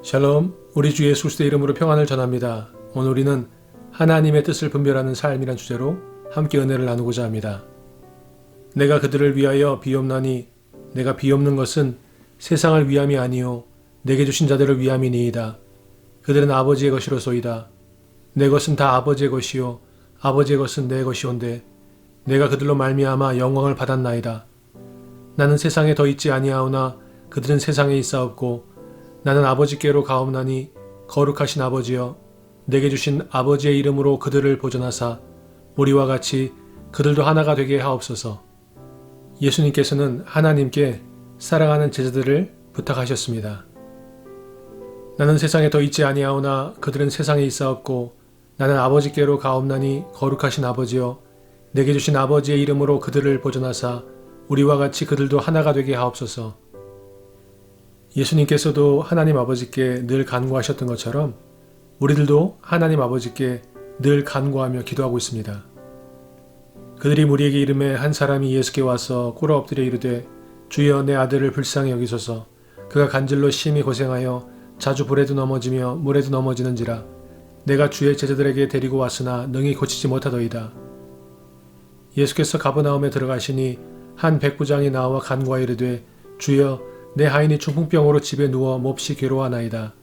샬롬, 우리 주 예수 그리스도의 이름으로 평안을 전합니다. 오늘 우리는 하나님의 뜻을 분별하는 삶이란 주제로 함께 은혜를 나누고자 합니다. 내가 그들을 위하여 비옵나니 내가 비옵는 것은 세상을 위함이 아니요 내게 주신 자들을 위함이니이다. 그들은 아버지의 것이로소이다. 내 것은 다 아버지의 것이요 아버지의 것은 내 것이온데 내가 그들로 말미암아 영광을 받았나이다. 나는 세상에 더 있지 아니하오나 그들은 세상에 있사옵고 나는 아버지께로 가옵나니 거룩하신 아버지여 내게 주신 아버지의 이름으로 그들을 보존하사 우리와 같이 그들도 하나가 되게 하옵소서. 예수님께서는 하나님께 사랑하는 제자들을 부탁하셨습니다. 나는 세상에 더 있지 아니하오나 그들은 세상에 있사옵고 나는 아버지께로 가옵나니 거룩하신 아버지여 내게 주신 아버지의 이름으로 그들을 보존하사 우리와 같이 그들도 하나가 되게 하옵소서. 예수님께서도 하나님 아버지께 늘 간구하셨던 것처럼 우리들도 하나님 아버지께 늘 간구하며 기도하고 있습니다. 그들이 무리에게 이르매 한 사람이 예수께 와서 꿇어 엎드려 이르되 주여 내 아들을 불쌍히 여기소서. 그가 간질로 심히 고생하여 자주 불에도 넘어지며 물에도 넘어지는지라. 내가 주의 제자들에게 데리고 왔으나 능히 고치지 못하더이다. 예수께서 가버나움에 들어가시니 한 백부장이 나와 간구하여 이르되 주여 내 하인이 중풍병으로 집에 누워 몹시 괴로워하나이다.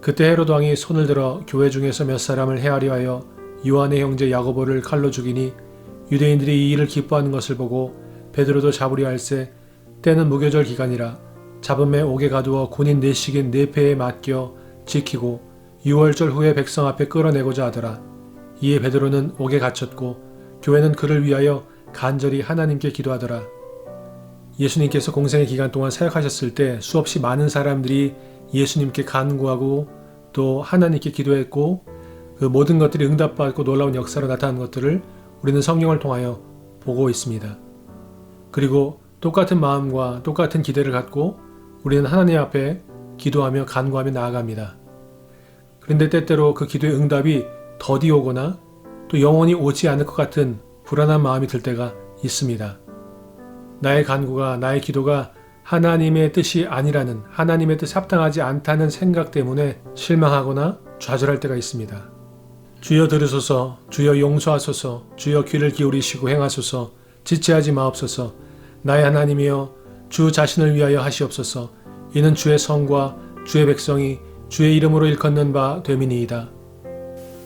그때 헤롯 왕이 손을 들어 교회 중에서 몇 사람을 해하려 하여 요한의 형제 야고보를 칼로 죽이니 유대인들이 이 일을 기뻐하는 것을 보고 베드로도 잡으려 할세 때는 무교절 기간이라 잡음에 옥에 가두어 군인 내식인 내패에 맡겨 지키고 6월절 후에 백성 앞에 끌어내고자 하더라. 이에 베드로는 옥에 갇혔고 교회는 그를 위하여 간절히 하나님께 기도하더라. 예수님께서 공생의 기간 동안 사역하셨을 때 수없이 많은 사람들이 예수님께 간구하고 또 하나님께 기도했고 그 모든 것들이 응답받고 놀라운 역사로 나타난 것들을 우리는 성경을 통하여 보고 있습니다. 그리고 똑같은 마음과 똑같은 기대를 갖고 우리는 하나님 앞에 기도하며 간구하며 나아갑니다. 그런데 때때로 그 기도의 응답이 더디 오거나 또 영원히 오지 않을 것 같은 불안한 마음이 들 때가 있습니다. 나의 간구가 나의 기도가 하나님의 뜻이 아니라는 하나님의 뜻에 합당하지 않다는 생각 때문에 실망하거나 좌절할 때가 있습니다. 주여 들으소서 주여 용서하소서 주여 귀를 기울이시고 행하소서 지체하지 마옵소서 나의 하나님이여 주 자신을 위하여 하시옵소서 이는 주의 성과 주의 백성이 주의 이름으로 일컫는 바 됨이니이다.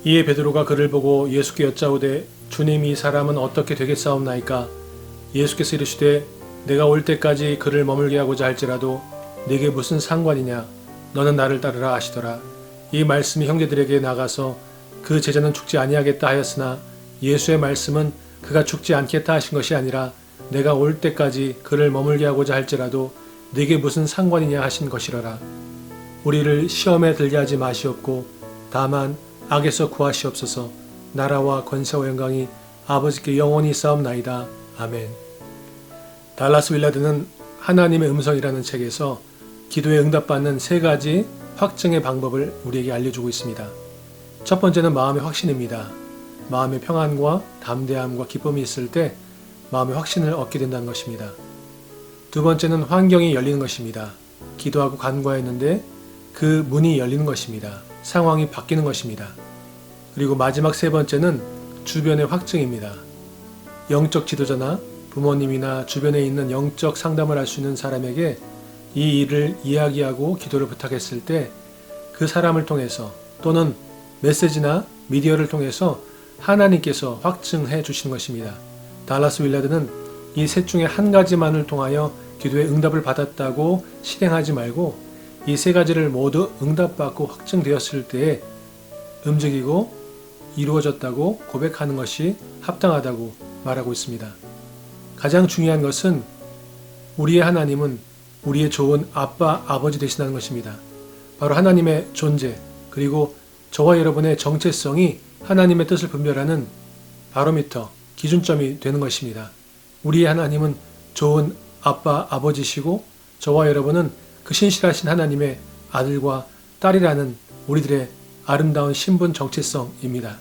이에 베드로가 그를 보고 예수께 여짜오되 주님 이 사람은 어떻게 되겠사옵나이까. 예수께서 이르시되 내가 올 때까지 그를 머물게 하고자 할지라도 네게 무슨 상관이냐 너는 나를 따르라 하시더라. 이 말씀이 형제들에게 나가서 그 제자는 죽지 아니하겠다 하였으나 예수의 말씀은 그가 죽지 않겠다 하신 것이 아니라 내가 올 때까지 그를 머물게 하고자 할지라도 네게 무슨 상관이냐 하신 것이러라. 우리를 시험에 들게 하지 마시옵고 다만 악에서 구하시옵소서. 나라와 권세와 영광이 아버지께 영원히 있사옵나이다. 아멘. 달라스 윌라드는 하나님의 음성이라는 책에서 기도에 응답받는 세 가지 확증의 방법을 우리에게 알려주고 있습니다. 첫 번째는 마음의 확신입니다. 마음의 평안과 담대함과 기쁨이 있을 때 마음의 확신을 얻게 된다는 것입니다. 두 번째는 환경이 열리는 것입니다. 기도하고 간구했는데 그 문이 열리는 것입니다. 상황이 바뀌는 것입니다. 그리고 마지막 세 번째는 주변의 확증입니다. 영적 지도자나 부모님이나 주변에 있는 영적 상담을 할 수 있는 사람에게 이 일을 이야기하고 기도를 부탁했을 때 그 사람을 통해서 또는 메시지나 미디어를 통해서 하나님께서 확증해 주시는 것입니다. 달라스 윌라드는 이 셋 중에 한 가지만을 통하여 기도의 응답을 받았다고 실행하지 말고 이 세 가지를 모두 응답받고 확증되었을 때에 움직이고 이루어졌다고 고백하는 것이 합당하다고 말하고 있습니다. 가장 중요한 것은 우리의 하나님은 우리의 좋은 아빠, 아버지 되신다는 것입니다. 바로 하나님의 존재 그리고 저와 여러분의 정체성이 하나님의 뜻을 분별하는 바로미터, 기준점이 되는 것입니다. 우리의 하나님은 좋은 아빠, 아버지시고 저와 여러분은 그 신실하신 하나님의 아들과 딸이라는 우리들의 아름다운 신분 정체성입니다.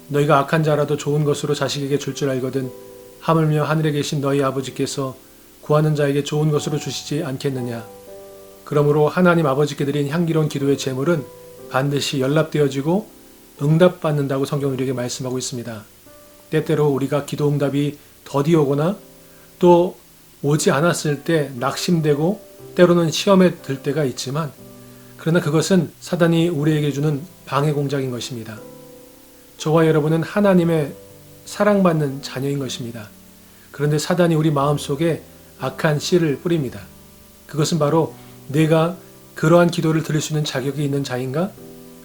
너희가 악한 자라도 좋은 것으로 자식에게 줄 줄 알거든 하물며 하늘에 계신 너희 아버지께서 구하는 자에게 좋은 것으로 주시지 않겠느냐. 그러므로 하나님 아버지께 드린 향기로운 기도의 제물은 반드시 연락되어지고 응답받는다고 성경은 우리에게 말씀하고 있습니다. 때때로 우리가 기도 응답이 더디 오거나 또 오지 않았을 때 낙심되고 때로는 시험에 들 때가 있지만, 그러나 그것은 사단이 우리에게 주는 방해 공작인 것입니다. 저와 여러분은 하나님의 사랑받는 자녀인 것입니다. 그런데 사단이 우리 마음속에 악한 씨를 뿌립니다. 그것은 바로 내가 그러한 기도를 드릴 수 있는 자격이 있는 자인가?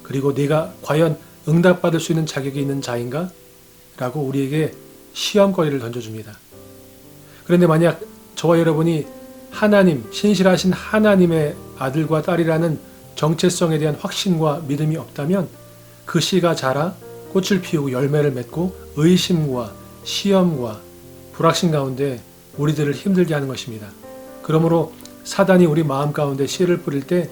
그리고 내가 과연 응답받을 수 있는 자격이 있는 자인가? 라고 우리에게 시험거리를 던져줍니다. 그런데 만약 저와 여러분이 하나님, 신실하신 하나님의 아들과 딸이라는 정체성에 대한 확신과 믿음이 없다면 그 씨가 자라 꽃을 피우고 열매를 맺고 의심과 시험과 불확신 가운데 우리들을 힘들게 하는 것입니다. 그러므로 사단이 우리 마음 가운데 씨를 뿌릴 때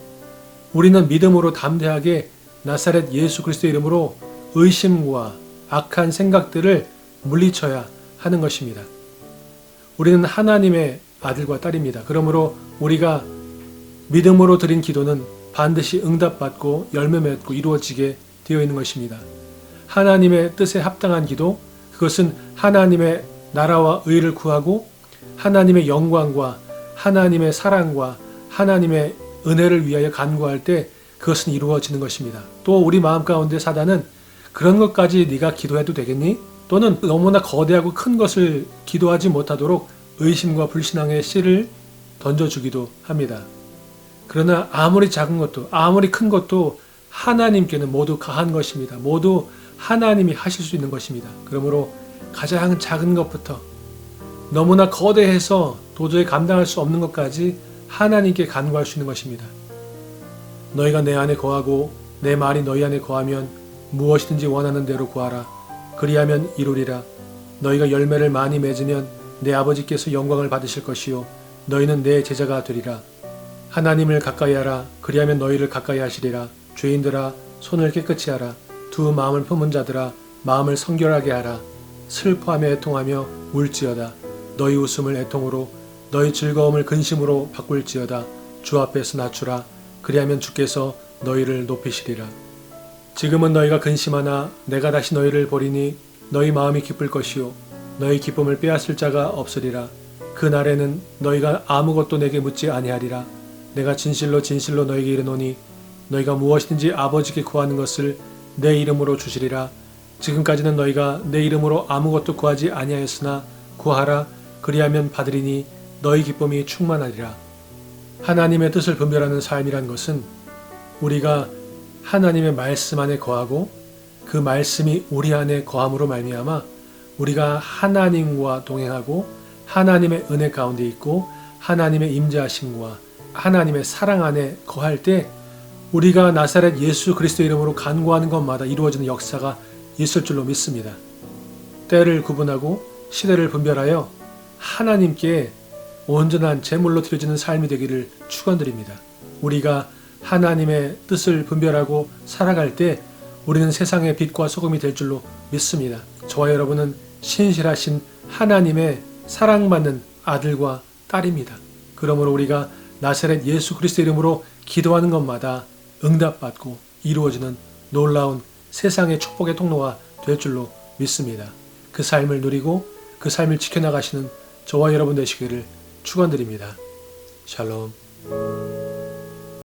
우리는 믿음으로 담대하게 나사렛 예수 그리스도의 이름으로 의심과 악한 생각들을 물리쳐야 하는 것입니다. 우리는 하나님의 아들과 딸입니다. 그러므로 우리가 믿음으로 드린 기도는 반드시 응답받고 열매 맺고 이루어지게 되어 있는 것입니다. 하나님의 뜻에 합당한 기도, 그것은 하나님의 나라와 의를 구하고 하나님의 영광과 하나님의 사랑과 하나님의 은혜를 위하여 간구할 때 그것은 이루어지는 것입니다. 또 우리 마음 가운데 사단은 그런 것까지 네가 기도해도 되겠니? 또는 너무나 거대하고 큰 것을 기도하지 못하도록 의심과 불신앙의 씨를 던져주기도 합니다. 그러나 아무리 작은 것도 아무리 큰 것도 하나님께는 모두 가한 것입니다. 모두 하나님이 하실 수 있는 것입니다. 그러므로 가장 작은 것부터 너무나 거대해서 도저히 감당할 수 없는 것까지 하나님께 간구할 수 있는 것입니다. 너희가 내 안에 거하고 내 말이 너희 안에 거하면 무엇이든지 원하는 대로 구하라. 그리하면 이루리라. 너희가 열매를 많이 맺으면 내 아버지께서 영광을 받으실 것이요 너희는 내 제자가 되리라. 하나님을 가까이 하라. 그리하면 너희를 가까이 하시리라. 죄인들아 손을 깨끗이 하라. 두 마음을 품은 자들아 마음을 성결하게 하라. 슬퍼하며 애통하며 울지어다. 너희 웃음을 애통으로 너희 즐거움을 근심으로 바꿀지어다. 주 앞에서 낮추라. 그리하면 주께서 너희를 높이시리라. 지금은 너희가 근심하나 내가 다시 너희를 보리니 너희 마음이 기쁠 것이요 너희 기쁨을 빼앗을 자가 없으리라. 그 날에는 너희가 아무것도 내게 묻지 아니하리라. 내가 진실로 진실로 너희에게 이르노니 너희가 무엇이든지 아버지께 구하는 것을 내 이름으로 주시리라. 지금까지는 너희가 내 이름으로 아무것도 구하지 아니하였으나 구하라. 그리하면 받으리니 너희 기쁨이 충만하리라. 하나님의 뜻을 분별하는 삶이란 것은 우리가 하나님의 말씀 안에 거하고 그 말씀이 우리 안에 거함으로 말미암아 우리가 하나님과 동행하고 하나님의 은혜 가운데 있고 하나님의 임재하심과 하나님의 사랑 안에 거할 때 우리가 나사렛 예수 그리스도 이름으로 간구하는 것마다 이루어지는 역사가 있을 줄로 믿습니다. 때를 구분하고 시대를 분별하여 하나님께 온전한 제물로 드려지는 삶이 되기를 축원드립니다. 우리가 하나님의 뜻을 분별하고 살아갈 때 우리는 세상의 빛과 소금이 될 줄로 믿습니다. 저와 여러분은 신실하신 하나님의 사랑받는 아들과 딸입니다. 그러므로 우리가 나사렛 예수 그리스도 이름으로 기도하는 것마다 응답받고 이루어지는 놀라운 세상의 축복의 통로가 될 줄로 믿습니다. 그 삶을 누리고 그 삶을 지켜나가시는 저와 여러분 되시기를 축원드립니다. 샬롬.